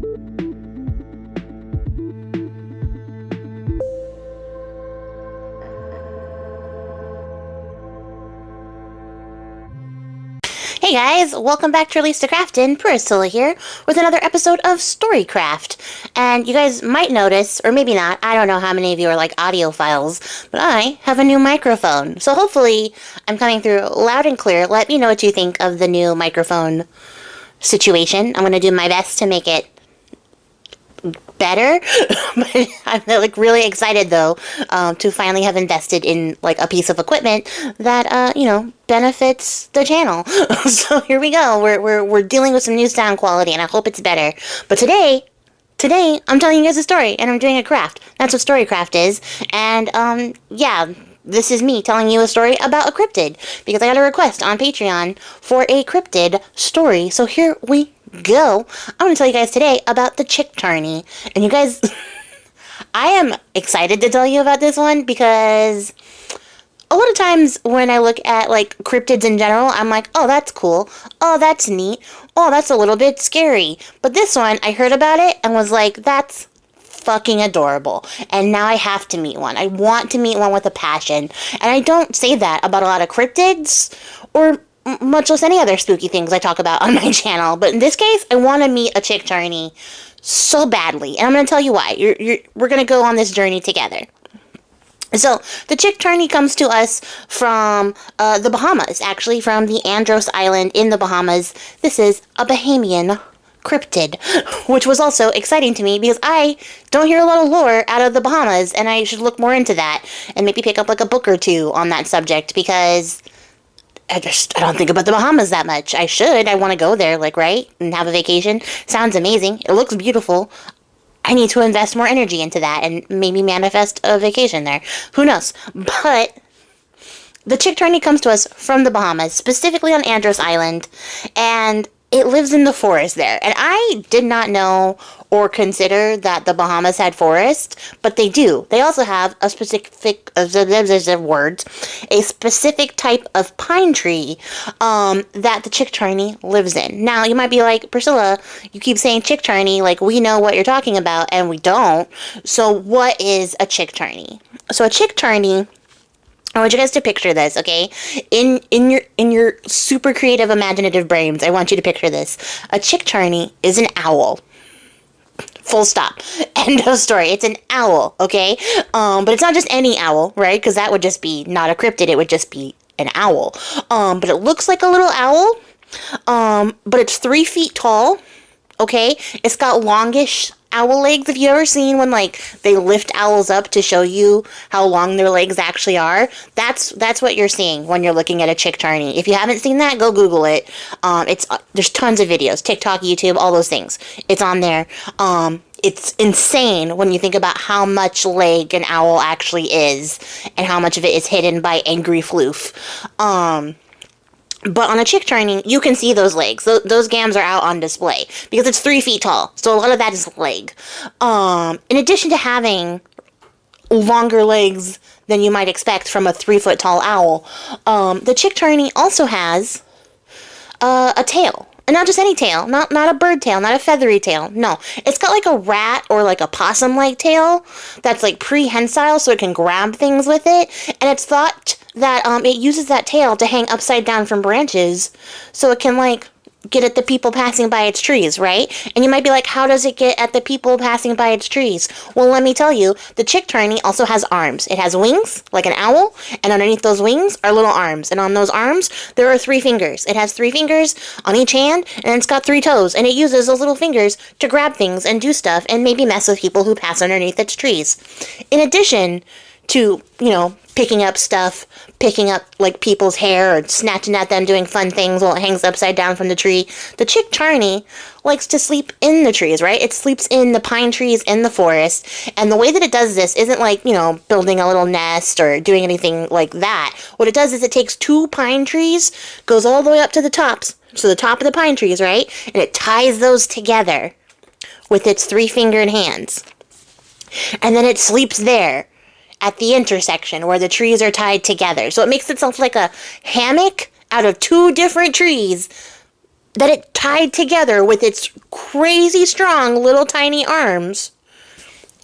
Hey guys, welcome back to Release the Craftin. Priscilla here with another episode of Storycraft. And you guys might notice, or maybe not, I don't know how many of you are like audiophiles, but I have a new microphone. So hopefully I'm coming through loud and clear. Let me know what you think of the new microphone situation. I'm going to do my best to make it better. But I'm like really excited though to finally have invested in like a piece of equipment that benefits the channel. So here we go. We're dealing with some new sound quality and I hope it's better. But today I'm telling you guys a story and I'm doing a craft. That's what Storycraft is. And yeah, this is me telling you a story about a cryptid because I got a request on Patreon for a cryptid story. So here we go. I'm going to tell you guys today about the Chickcharney. And you guys, I am excited to tell you about this one because a lot of times when I look at like cryptids in general, I'm like, oh, that's cool. Oh, that's neat. Oh, that's a little bit scary. But this one, I heard about it and was like, that's fucking adorable. And now I have to meet one. I want to meet one with a passion. And I don't say that about a lot of cryptids or much less any other spooky things I talk about on my channel. But in this case, I want to meet a Chickcharney so badly. And I'm going to tell you why. We're going to go on this journey together. So, the Chickcharney comes to us from the Bahamas, actually, from the Andros Island in the Bahamas. This is a Bahamian cryptid, which was also exciting to me because I don't hear a lot of lore out of the Bahamas, and I should look more into that and maybe pick up like a book or two on that subject because I don't think about the Bahamas that much. I should. I want to go there, like, right? And have a vacation. Sounds amazing. It looks beautiful. I need to invest more energy into that and maybe manifest a vacation there. Who knows? But the Chickcharney comes to us from the Bahamas, specifically on Andros Island, and it lives in the forest there. And I did not know or consider that the Bahamas had forests, but they do. They also have a specific a specific type of pine tree that the Chickcharney lives in. Now, you might be like, Priscilla, you keep saying Chickcharney, like we know what you're talking about, and we don't. So what is a Chickcharney? So a Chickcharney, I want you guys to picture this, okay? In your super creative, imaginative brains, I want you to picture this. A Chickcharney is an owl. Full stop. End of story. It's an owl, okay? But it's not just any owl, right? Because that would just be not a cryptid. It would just be an owl. But it looks like a little owl. But it's 3 feet tall, okay? It's got longish owl legs. Have you ever seen when like they lift owls up to show you how long their legs actually are? That's what you're seeing when you're looking at a Chickcharney. If you haven't seen that, go Google it. There's tons of videos, TikTok, YouTube, all those things. It's on there. It's insane when you think about how much leg an owl actually is and how much of it is hidden by angry floof. But on a Chickcharney, you can see those legs. Those gams are out on display because it's 3 feet tall. So a lot of that is leg. In addition to having longer legs than you might expect from a 3 foot tall owl, the Chickcharney also has a tail. And not just any tail, not a bird tail, not a feathery tail. No, it's got like a rat or like a possum-like tail that's like prehensile, so it can grab things with it. And it's thought that it uses that tail to hang upside down from branches, so it can like get at the people passing by its trees, right? And you might be like, how does it get at the people passing by its trees? Well, let me tell you, the Chickcharney also has arms. It has wings, like an owl, and underneath those wings are little arms. And on those arms, there are 3 fingers. It has 3 fingers on each hand, and it's got 3 toes, and it uses those little fingers to grab things and do stuff and maybe mess with people who pass underneath its trees. In addition to, picking up stuff, picking up, like, people's hair or snatching at them, doing fun things while it hangs upside down from the tree. The Chickcharney likes to sleep in the trees, right? It sleeps in the pine trees in the forest, and the way that it does this isn't like, building a little nest or doing anything like that. What it does is it takes 2 pine trees, goes all the way up to the tops, so the top of the pine trees, right? And it ties those together with its 3-fingered hands. And then it sleeps there at the intersection where the trees are tied together. So it makes itself like a hammock out of 2 different trees that it tied together with its crazy strong little tiny arms.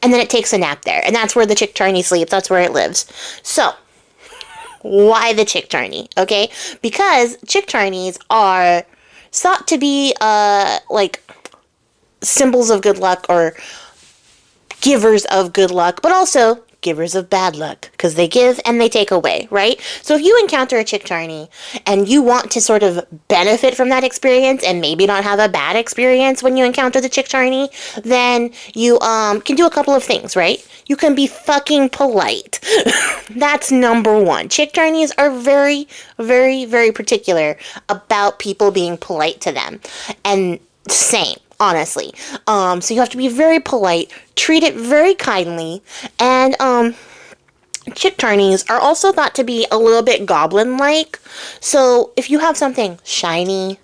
And then it takes a nap there. And that's where the Chickcharney sleeps. That's where it lives. So, why the Chickcharney? Okay? Because Chickcharneys are thought to be, like, symbols of good luck or givers of good luck, but also givers of bad luck, because they give and they take away, right? So if you encounter a Chickcharney and you want to sort of benefit from that experience and maybe not have a bad experience when you encounter the Chickcharney, then you can do a couple of things, right? You can be fucking polite. That's number one. Chickcharneys are very, very, very particular about people being polite to them. And same, honestly. So you have to be very polite, treat it very kindly, and Chickcharneys are also thought to be a little bit goblin-like. So if you have something shiny,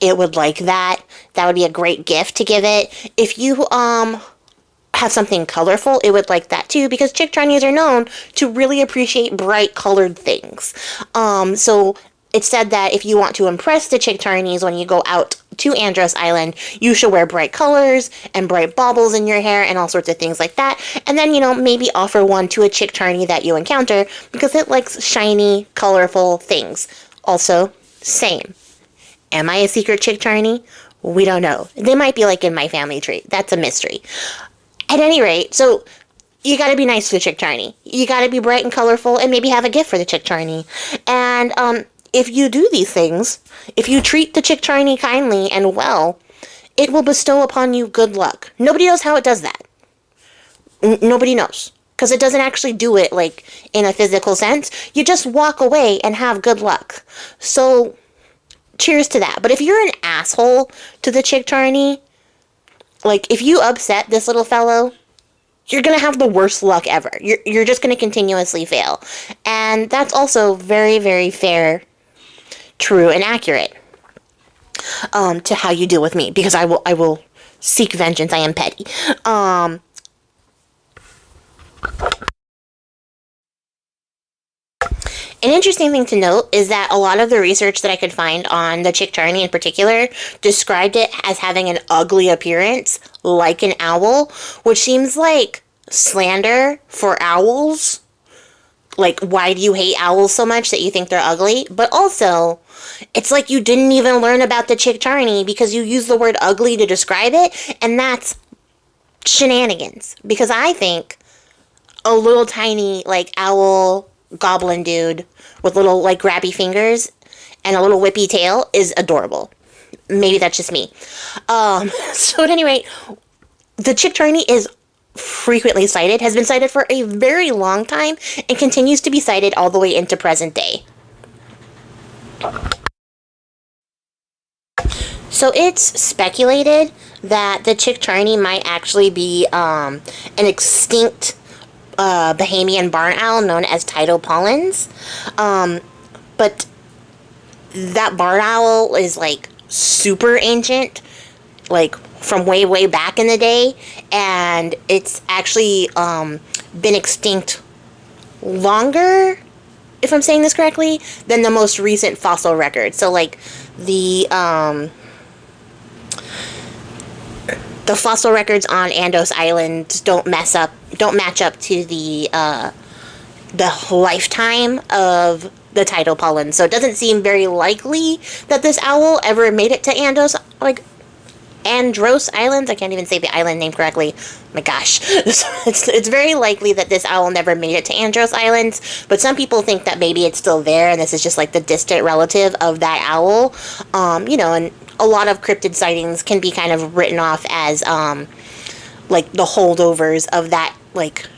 it would like that. That would be a great gift to give it. If you have something colorful, it would like that too, because Chickcharneys are known to really appreciate bright colored things. So it's said that if you want to impress the Chickcharneys when you go out to Andros Island, you should wear bright colors and bright baubles in your hair and all sorts of things like that. And then, maybe offer one to a Chickcharney that you encounter because it likes shiny, colorful things. Also, same. Am I a secret Chickcharney? We don't know. They might be like in my family tree. That's a mystery. At any rate, so you gotta be nice to the Chickcharney. You gotta be bright and colorful and maybe have a gift for the Chickcharney. And, if you do these things, if you treat the Chickcharney kindly and well, it will bestow upon you good luck. Nobody knows how it does that. Nobody knows. Because it doesn't actually do it, like, in a physical sense. You just walk away and have good luck. So, cheers to that. But if you're an asshole to the Chickcharney, like, if you upset this little fellow, you're going to have the worst luck ever. You're just going to continuously fail. And that's also very, very fair, true, and accurate to how you deal with me, because I will seek vengeance. I am petty. An interesting thing to note is that a lot of the research that I could find on the Chickcharney in particular described it as having an ugly appearance, like an owl, which seems like slander for owls. Like, why do you hate owls so much that you think they're ugly? But also, it's like you didn't even learn about the Chickcharney because you use the word ugly to describe it, and that's shenanigans. Because I think a little tiny, like, owl goblin dude with little, like, grabby fingers and a little whippy tail is adorable. Maybe that's just me. So at any rate, the Chickcharney is frequently cited, has been cited for a very long time, and continues to be cited all the way into present day. So it's speculated that the Chickcharney might actually be an extinct Bahamian barn owl known as Tidal Pollens. But that barn owl is, like, super ancient, like, from way, way back in the day, and it's actually been extinct longer, if I'm saying this correctly, than the most recent fossil record. So, like, the fossil records on Andros Island don't match up to the lifetime of the Tidal Pollen. So it doesn't seem very likely that this owl ever made it to Andros Island. I can't even say the island name correctly. My gosh. It's very likely that this owl never made it to Andros Islands, but some people think that maybe it's still there and this is just like the distant relative of that owl. And a lot of cryptid sightings can be kind of written off as like the holdovers of that, like,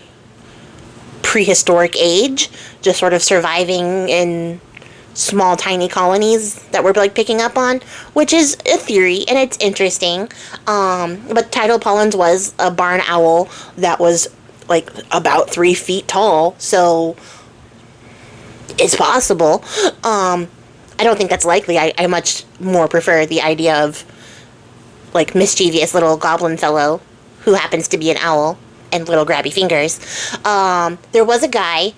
prehistoric age, just sort of surviving in small tiny colonies that we're, like, picking up on, which is a theory and it's interesting. But Tidal Pollens was a barn owl that was, like, about 3 feet tall, so it's possible. I don't think that's likely. I much more prefer the idea of, like, mischievous little goblin fellow who happens to be an owl and little grabby fingers. There was a guy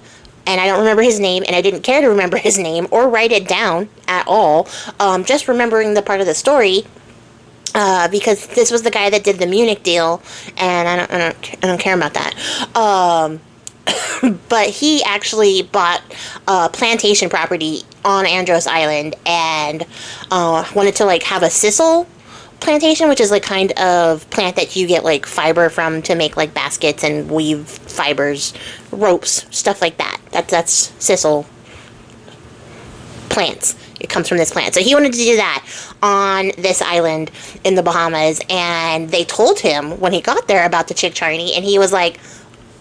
and I don't remember his name, and I didn't care to remember his name or write it down at all. Just remembering the part of the story, because this was the guy that did the Munich deal, and I don't care about that. But he actually bought a plantation property on Andros Island and wanted to like have a sisal plantation, which is like kind of plant that you get like fiber from to make like baskets and weave fibers, ropes, stuff like that. That's sisal plants. It comes from this plant. So he wanted to do that on this island in the Bahamas, and they told him when he got there about the Chickcharney, and he was like,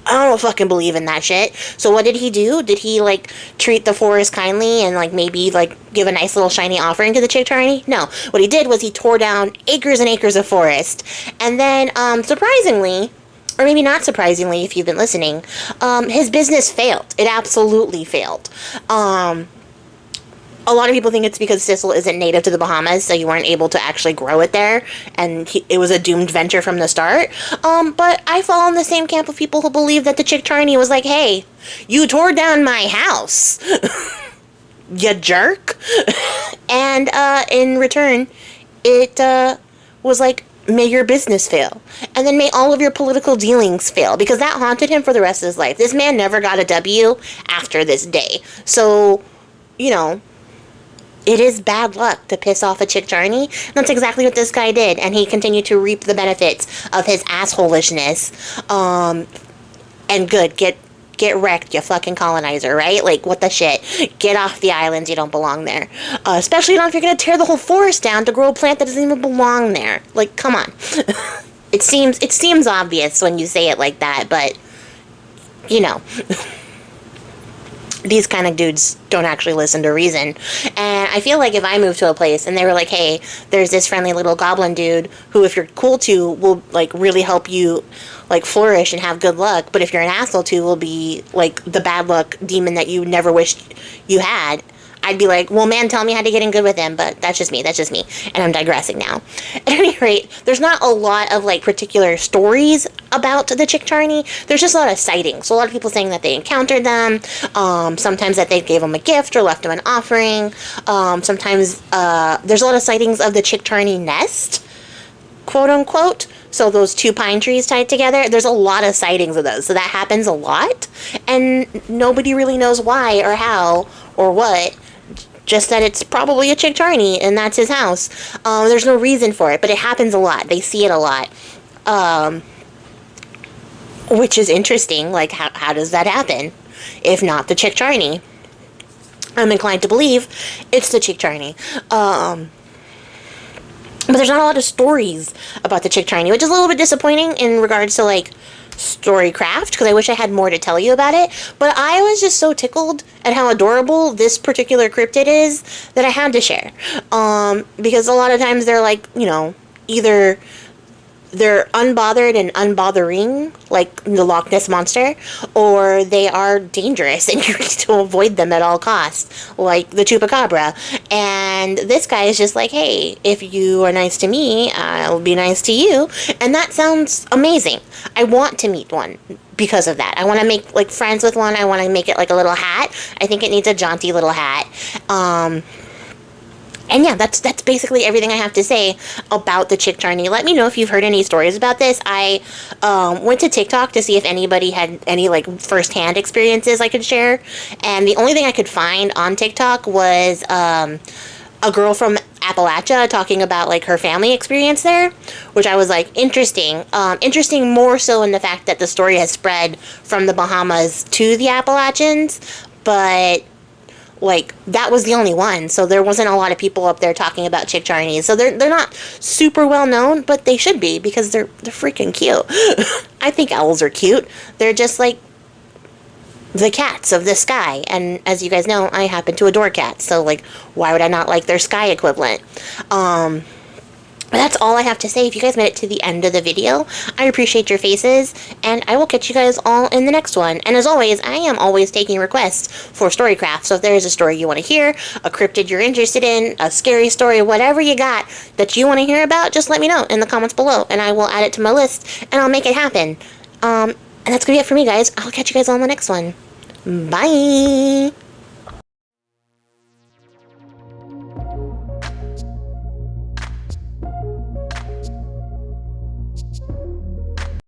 I don't fucking believe in that shit. So what did he do? Did he, like, treat the forest kindly and, like, maybe, like, give a nice little shiny offering to the Chickcharney? No. What he did was he tore down acres and acres of forest. And then, surprisingly, or maybe not surprisingly if you've been listening, his business failed. It absolutely failed. A lot of people think it's because sisal isn't native to the Bahamas, so you weren't able to actually grow it there, and it was a doomed venture from the start. But I fall in the same camp of people who believe that the Chickcharney was like, hey, you tore down my house, you jerk. And in return, it was like, may your business fail. And then may all of your political dealings fail, because that haunted him for the rest of his life. This man never got a W after this day. So, you know, it is bad luck to piss off a Chickcharney. That's exactly what this guy did, and he continued to reap the benefits of his assholishness. And good, get wrecked, you fucking colonizer, right? Like, what the shit? Get off the islands, you don't belong there. Especially not if you're gonna tear the whole forest down to grow a plant that doesn't even belong there. Like, come on. It seems obvious when you say it like that, but, you know. These kind of dudes don't actually listen to reason. And I feel like if I moved to a place and they were like, hey, there's this friendly little goblin dude who, if you're cool to, will, like, really help you, like, flourish and have good luck. But if you're an asshole to, will be, like, the bad luck demon that you never wished you had. I'd be like, well, man, tell me how to get in good with him, but that's just me, and I'm digressing now. At any rate, there's not a lot of, like, particular stories about the Chickcharney. There's just a lot of sightings. So a lot of people saying that they encountered them, sometimes that they gave them a gift or left them an offering, sometimes, there's a lot of sightings of the Chickcharney nest, quote-unquote. So those two pine trees tied together, there's a lot of sightings of those. So that happens a lot, and nobody really knows why or how or what. Just that it's probably a Chickcharney, and that's his house. There's no reason for it, but it happens a lot. They see it a lot. Which is interesting. Like, how does that happen? If not the Chickcharney? I'm inclined to believe it's the Chickcharney. But there's not a lot of stories about the Chickcharney, which is a little bit disappointing in regards to, like, Storycraft, because I wish I had more to tell you about it. But I was just so tickled at how adorable this particular cryptid is that I had to share. Because a lot of times they're like, you know, either they're unbothered and unbothering, like the Loch Ness Monster, or they are dangerous and you need to avoid them at all costs, like the Chupacabra. And this guy is just like, hey, if you are nice to me, I'll be nice to you. And that sounds amazing. I want to meet one because of that. I want to make, like, friends with one. I want to make it like a little hat. I think it needs a jaunty little hat. And yeah, that's basically everything I have to say about the Chickcharney. Let me know if you've heard any stories about this. I went to TikTok to see if anybody had any, like, first-hand experiences I could share. And the only thing I could find on TikTok was a girl from Appalachia talking about, like, her family experience there, which I was like, interesting. Interesting more so in the fact that the story has spread from the Bahamas to the Appalachians, but, like, that was the only one, so there wasn't a lot of people up there talking about Chickcharneys. So they're not super well known, but they should be, because they're freaking cute. I think owls are cute. They're just like the cats of the sky, and as you guys know, I happen to adore cats, so, like, why would I not like their sky equivalent? But that's all I have to say. If you guys made it to the end of the video, I appreciate your faces, and I will catch you guys all in the next one. And as always, I am always taking requests for Storycraft, so if there is a story you want to hear, a cryptid you're interested in, a scary story, whatever you got that you want to hear about, just let me know in the comments below, and I will add it to my list, and I'll make it happen. And that's going to be it for me, guys. I'll catch you guys all in the next one. Bye!